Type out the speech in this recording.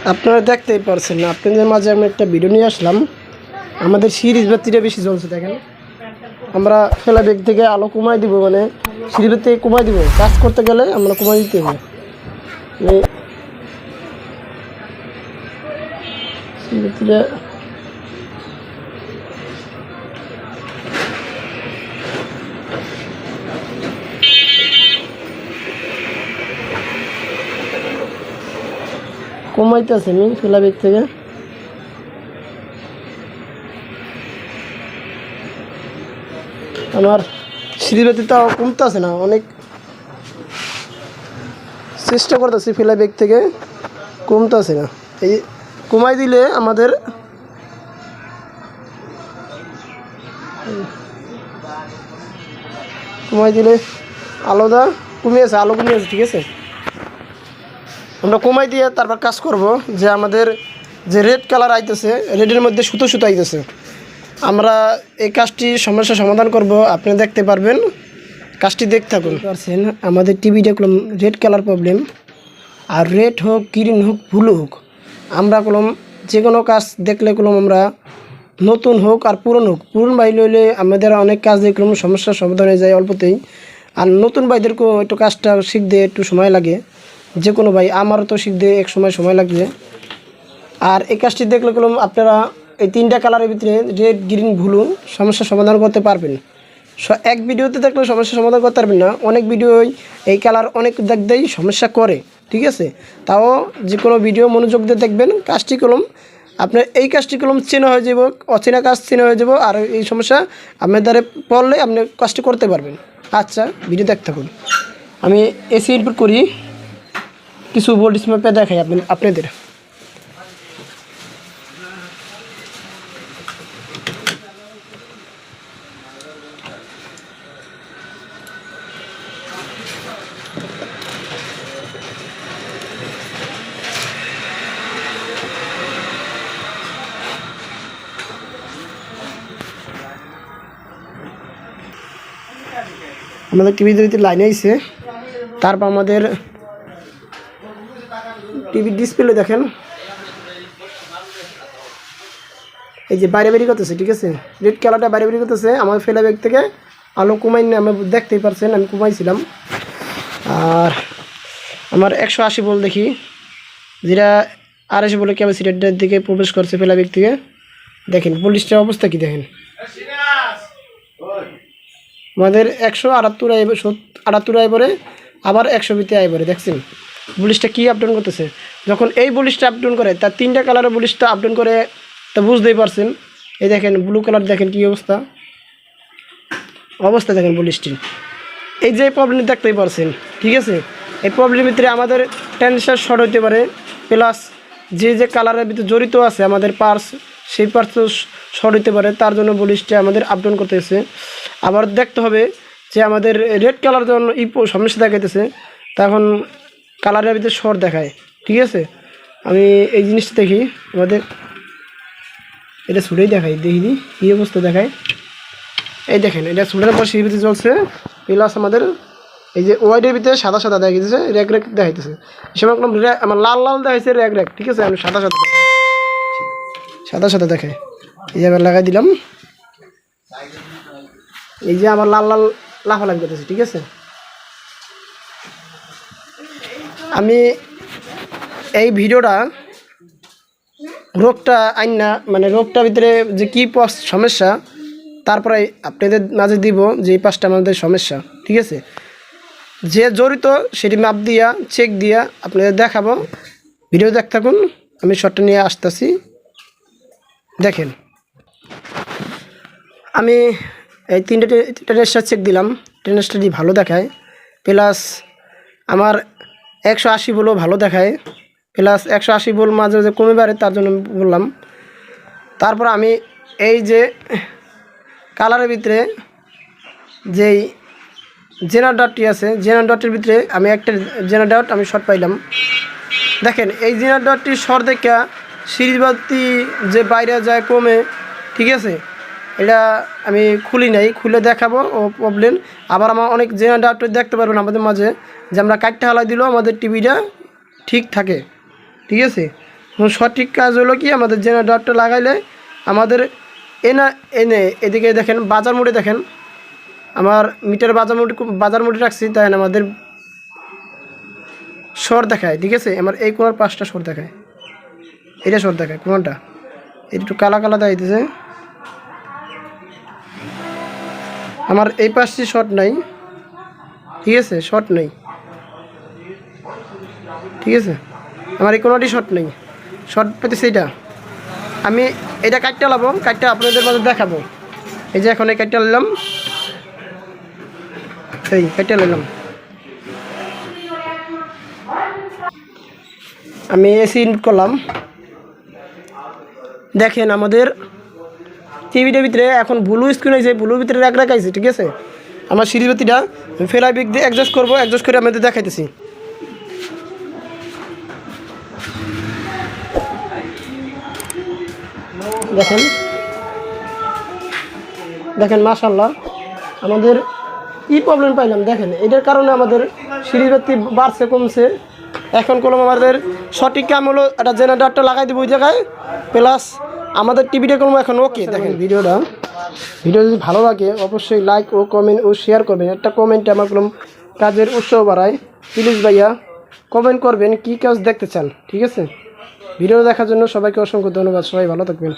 আপনারা দেখতেই পারছেন না, আপনাদের মাঝে আমি একটা ভিডিও নিয়ে আসলাম। আমাদের সিরিজ বাতিটা বেশি জ্বলছে দেখেন। আমরা ফেলা বেগ থেকে আলো কমাই দিব, মানে সিরিজ বাতি থেকে কমাই দিব। কাজ করতে গেলে আমরা কমাই দিতে হবে। সিরিজ বাতিটা কমাইতেছে আমি ফেলা বেগ থেকে। আমার সিঁড়িবাতি তাও কমতেছে না, অনেক চেষ্টা করতেছি ফেলা বেগ থেকে, কমতেছে না। এই কমাই দিলে আমাদের আলোটা কমিয়েছে, আলো কমিয়েছে, ঠিক আছে। আমরা কমাই দিয়ে তারপর কাজ করব। যে আমাদের যে রেড কালার আইতেছে, রেডের মধ্যে সুতো সুতো আইতেছে, আমরা এই কাজটি সমস্যার সমাধান করব। আপনি দেখতে পারবেন, কাজটি দেখতে থাকুন। পারছেন আমাদের টিভিটা কলম রেড কালার প্রবলেম, আর রেড হোক, গ্রিন হোক, ব্লু হোক, আমরা কলম যে কোনো কাজ দেখলে কলম আমরা নতুন হোক আর পুরনো হোক, পুরনো ভাই লইলে আমাদের অনেক কাজ দেখলাম সমস্যার সমাধান হয়ে যায় অল্পতেই। আর নতুন ভাইদেরকেও একটু কাজটা শিখতে একটু সময় লাগে, যে কোনো ভাই, আমারও তো শিখতে এক সময় লাগবে। আর এই কাজটি দেখলে কলম আপনারা এই তিনটা কালারের ভিতরে রেড, গ্রিন, ব্লু সমস্যার সমাধান করতে পারবেন। এক ভিডিওতে দেখলে সমস্যার সমাধান করতে পারবেন না, অনেক ভিডিওই এই কালার অনেক দেখতেই সমস্যা করে, ঠিক আছে। তাও যে কোনো ভিডিও মনোযোগ দিয়ে দেখবেন। কাজটি কলম আপনার এই কাজটি কলম চেনা হয়ে যাব, অচেনা কাজ চেনা হয়ে যাব। আর এই সমস্যা আপনার দ্বারা পড়লে আপনি কাজটি করতে পারবেন। আচ্ছা, ভিডিও দেখতে থাকুন। আমি এসি ইনপুট করি, কিছু ভোল্টেজ মাপে দেখাই আপনাদের। আমাদের টিভির ভিতরে লাইনে আইছে, তারপর আমাদের টিভির ডিসপ্লে দেখেন, এই যে বাইরে বেরিয়ে করতেছে, ঠিক আছে। রেড কালারটা বাইরে বেরিয়ে করতেছে। আমার ফেলা ব্যাগ থেকে আলো কমাই না, আমি দেখতেই পারছেন আমি কমাইছিলাম। আর আমার 180 ভোল্ট দেখি, যেটা 250 ভোল্টের ক্যাপাসিটারটার দিকে প্রবেশ করছে ফেলা ব্যাগ থেকে। দেখেন ভোল্টেজটার অবস্থা কি দেখেন। আমাদের 178 আইবরে, আবার 120 আইবরে। দেখছেন বুলিশটা কী আপডাউন করতেছে। যখন এই বুলিশটা আপডাউন করে, তার তিনটা কালারের বুলিশটা আপডাউন করে, তা বুঝতেই পারছেন। এই দেখেন ব্লু কালার, দেখেন কী অবস্থা দেখেন বুলিশটির। এই যে প্রবলেম দেখতেই পারছেন, ঠিক আছে। এই প্রবলেমের ভিতরে আমাদের ট্রানজিস্টর শর্ট হইতে পারে, প্লাস যে কালারের ভিতরে জড়িত আছে আমাদের পার্স, সেই পার্সও শর্ট হইতে পারে। তার জন্য বুলিশটা আমাদের আপডাউন করতেছে। আবার দেখতে হবে যে আমাদের রেড কালার যখন সমস্যা দেখাইতেছে, তখন কালারের ভিতরে শর্ট দেখায়, ঠিক আছে। আমি এই জিনিসটা দেখি, আমাদের এটা ছুটেই দেখাই, দেখি কী অবস্থা দেখায়। এই দেখেন এটা ছুটের পর সেই ভিতরে চলছে, প্লাস আমাদের এই যে ওয়াইডের ভিতরে সাদা সাদা দেখাইতেছে, র্যাক দেখাইতেছে। সময় আমার লাল দেখাইছে র্যাক, ঠিক আছে। আমি সাদা সাদা দেখাই, এই যে আবার লাগাই দিলাম। এই যে আমার লাল লাফালাফি করতেছে, ঠিক আছে। আমি এই ভিডিওটা রোগটা না, মানে রোগটার ভিতরে যে কী সমস্যা, তারপরে আপনাদের মাঝে দিব যে এই 5টা আমাদের সমস্যা, ঠিক আছে। যে জড়িত সেটি মাপ দিয়া চেক দিয়া আপনাদের দেখাবো। ভিডিও দেখতে থাকুন, আমি শর্টটা নিয়ে আসতেছি। দেখেন আমি এই 3টে ট্রানজিস্টর চেক দিলাম, ট্রানজিস্টরটি ভালো দেখায়, প্লাস আমার 180 ভোল্টও ভালো দেখায়, প্লাস 180 ভোল্ট মাঝে মাঝে কমে বাড়ে, তার জন্য বললাম। তারপর আমি এই যে কালারের ভিতরে যেই জেনার ডটটি আছে, জেনার ডটের ভিতরে আমি একটা জেনার ডট আমি শর্ট পাইলাম। দেখেন এই জেনার ডটটি শর্ট দেখা সিরিজ বাতি যে বাইরে যায় কমে, ঠিক আছে। এটা আমি খুলি নাই, খুলে দেখাবো ও প্রবলেম। আবার আমার অনেক জেনার ডট দেখতে পারবেন আমাদের মাঝে, যে আমরা কাটটা হালাই দিলেও আমাদের টিভিটা ঠিক থাকে, ঠিক আছে। সঠিক কাজ হলো কি, আমাদের জেনারেটরটা লাগাইলে আমাদের এনে এদিকে দেখেন বাজার মোড়ে দেখেন, আমার মিটার বাজার মোড়ে রাখছি, তাই আমাদের শর্ট দেখায়, ঠিক আছে। আমার এই কোনার 5টা শর্ট দেখায়, এটা শর্ট দেখায় কোনটা, এটা একটু কালা কালা দেখাইতেছে। আমার এই পাশটি শর্ট নাই, ঠিক আছে, শর্ট নেই, ঠিক আছে। আমার এই কোনোটি শর্ট নেই, শর্ট পেতেছে এইটা। আমি এটা কাটটা লাবো, কাটটা আপনাদের মাঝে দেখাবো। এই যে এখন এই কাটটা নিলাম, এই কাটটা নিলাম। আমি এসি ইনপুট করলাম। দেখেন আমাদের টিভিটার ভিতরে এখন ব্লু স্ক্রিন হয়েছে, ব্লুর ভিতরে এক রাখাইছে, ঠিক আছে। আমার সিঁড়িবাতিটা ফেলাইবিক দিয়ে অ্যাডজাস্ট করবো, অ্যাডজাস্ট করে আমাদের দেখাইতেছি। দেখেন দেখেন মাশাআল্লাহ, আমাদের কি প্রবলেম পাইলাম দেখেন, এটার কারণে আমাদের সিঁড়িবাতি বাড়ছে কমছে। এখন কোনো আমাদের সঠিক কাম হলো একটা জেনারেটরটা লাগাই দেবো ওই জায়গায়, প্লাস আমাদের টিভিটা কোনো এখন ওকে। দেখেন ভিডিও যদি ভালো লাগে অবশ্যই লাইক ও কমেন্ট ও শেয়ার করবেন। একটা কমেন্টে আমার কোনো কাজের উৎসাহ বাড়ায়। প্লিজ ভাইয়া কমেন্ট করবেন কী কাজ দেখতে চান, ঠিক আছে। ভিডিও দেখার জন্য সবাইকে অসংখ্য ধন্যবাদ, সবাই ভালো থাকবেন।